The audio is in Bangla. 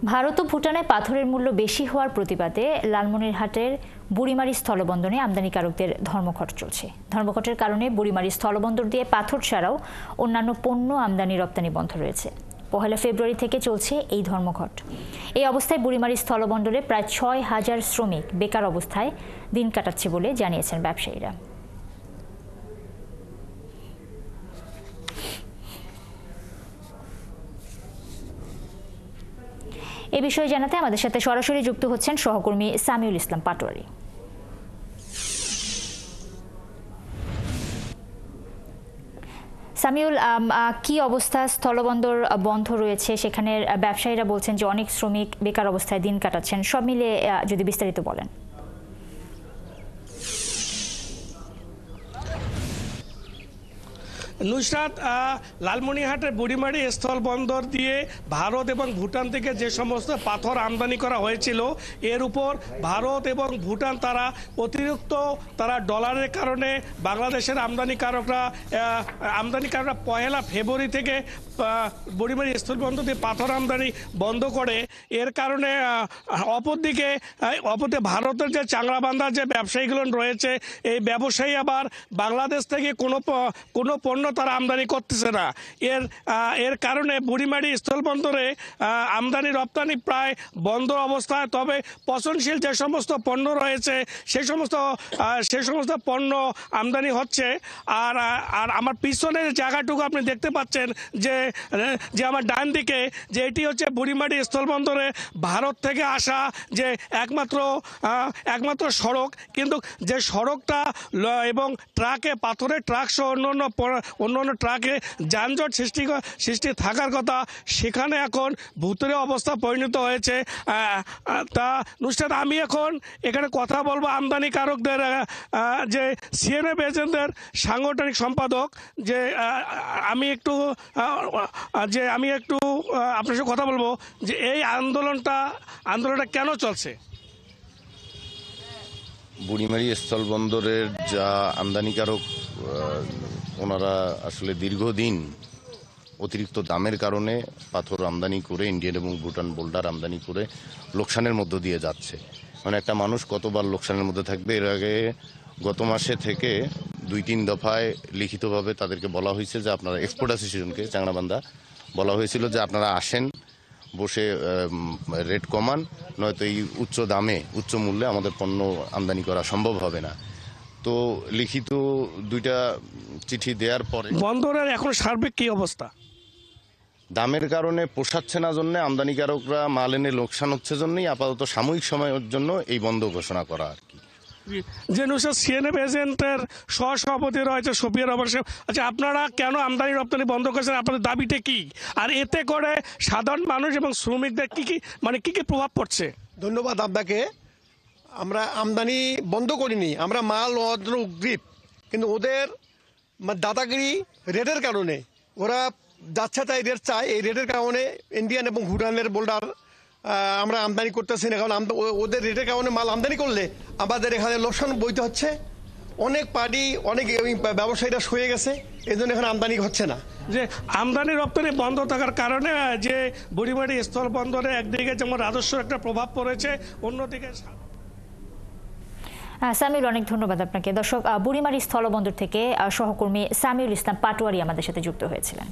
ভারত ও ভুটানে পাথরের মূল্য বেশি হওয়ার প্রতিবাদে লালমনিরহাটের বুড়িমারি স্থলবন্দরে আমদানিকারকদের ধর্মঘট চলছে। ধর্মঘটের কারণে বুড়িমারি স্থলবন্দর দিয়ে পাথর ছাড়াও অন্যান্য পণ্য আমদানি রপ্তানি বন্ধ রয়েছে। ১ ফেব্রুয়ারি থেকে চলছে এই ধর্মঘট। এই অবস্থায় বুড়িমারি স্থলবন্দরে প্রায় ৬,০০০ শ্রমিক বেকার অবস্থায় দিন কাটাচ্ছে বলে জানিয়েছেন ব্যবসায়ীরা। এ বিষয়ে জানাতে আমাদের সাথে সরাসরি যুক্ত হচ্ছেন সহকর্মী সামিউল ইসলাম পাটোয়ারি। সামিউল, কি অবস্থা? স্থলবন্দর বন্ধ রয়েছে, সেখানে ব্যবসায়ীরা বলছেন যে অনেক শ্রমিক বেকার অবস্থায় দিন কাটাচ্ছেন, সব মিলে যদি বিস্তারিত বলেন। নুসরাত, লালমনিরহাটের বুড়িমারি স্থলবন্দর দিয়ে ভারত এবং ভুটান থেকে যে সমস্ত পাথর আমদানি করা হয়েছিল, এর উপর ভারত এবং ভুটান তারা অতিরিক্ত ডলারের কারণে বাংলাদেশের আমদানিকারকরা 1 ফেব্রুয়ারি থেকে বুড়িমারি স্থলবন্দর দিয়ে পাথর আমদানি বন্ধ করে। এর কারণে অপরদিকে ভারতের যে চাংড়াবান্ধার যে ব্যবসায়ীগুলো রয়েছে, এই ব্যবসায়ী আবার বাংলাদেশ থেকে কোনো পণ্য তারা আমদানি করতেছে না। এর কারণে বুড়িমারি স্থলবন্দরে আমদানি রপ্তানি প্রায় বন্ধ অবস্থায়। তবে পচনশীল যে সমস্ত পণ্য রয়েছে সে সমস্ত পণ্য আমদানি হচ্ছে। আর আমার পিছনের জায়গাটুকু আপনি দেখতে পাচ্ছেন যে আমার ডান দিকে, যে এটি হচ্ছে বুড়িমারি স্থলবন্দরে ভারত থেকে আসা যে একমাত্র সড়ক। কিন্তু যে সড়কটা এবং পাথরের ট্রাক সহ অন্যান্য ট্রাকে যানজট সৃষ্টি থাকার কথা, সেখানে এখন ভূতের অবস্থা পরিণত হয়েছে। তা নুসরাত, আমি এখন এখানে কথা বলবো আমদানিকারকদের যে সিএনএফ এজেন্টদের সাংগঠনিক সম্পাদক, যে আমি একটু আপনার সাথে কথা বলবো যে এই আন্দোলনটা কেন চলছে। বুড়িমারি স্থলবন্দরের যা আমদানিকারক, ওনারা আসলে দীর্ঘদিন অতিরিক্ত দামের কারণে পাথর আমদানি করে ইন্ডিয়ান এবং ভুটান বোল্ডার আমদানি করে লোকসানের মধ্য দিয়ে যাচ্ছে। মানে একটা মানুষ কতবার লোকসানের মধ্যে থাকবে। এর আগে গত মাসে থেকে 2-3 দফায় লিখিতভাবে তাদেরকে বলা হয়েছে যে আপনারা এক্সপোর্ট অ্যাসোসিয়েশনকে, চাংড়াবান্ধা, বলা হয়েছিল যে আপনারা আসেন, বসে রেট কমান, নয়তো এই উচ্চ মূল্যে আমাদের পণ্য আমদানি করা সম্ভব হবে না। তো লিখিত 2টা চিঠি দেওয়ার পরে বন্দরের এখন সার্বিক কি অবস্থা? দামের কারণে পোষাচ্ছে না জন্য আমদানিকারকরা মাল এনে লোকসান হচ্ছে জন্যই আপাতত সাময়িক সময়ের জন্য এই বন্ধ ঘোষণা করা আর কি। যে নুসরাত, সিএনএফ এজেন্টের সহসভাপতি রয়েছে সফিয়া রহমান। আচ্ছা, আপনারা কেন আমদানি রপ্তানি বন্ধ করেছেন? আপনাদের দাবিটা কি? আর এতে করে সাধারণ মানুষ এবং শ্রমিকদের কি কি প্রভাব পড়ছে? ধন্যবাদ আপনাকে। আমরা আমদানি বন্ধ করিনি, আমরা মাল উগ্রীব, কিন্তু ওদের দাদাগিরি রেটের কারণে ওরা যাচ্ছে তাই রেট চায়। এই রেটের কারণে ইন্ডিয়ান এবং ভুটানের বোল্ডার আমরা আমদানি করতেছি না। কারণ ওদের রেটের কারণে মাল আমদানি করলে আমাদের এখানে লোকসান বইতে হচ্ছে। অনেক ব্যবসায়ীরা সয়ে গেছে, এই জন্য এখানে আমদানি হচ্ছে না। যে আমদানি রপ্তানি বন্ধ থাকার কারণে যে বুড়িমারি স্থলবন্দরে একদিকে যেমন রাজস্ব একটা প্রভাব পড়েছে, অন্যদিকে। সামিউল, অনেক ধন্যবাদ আপনাকে। দর্শক, বুড়িমারি স্থলবন্দর থেকে সহকর্মী সামিউল ইসলাম পাটোয়ারি আমাদের সাথে যুক্ত হয়েছিলেন।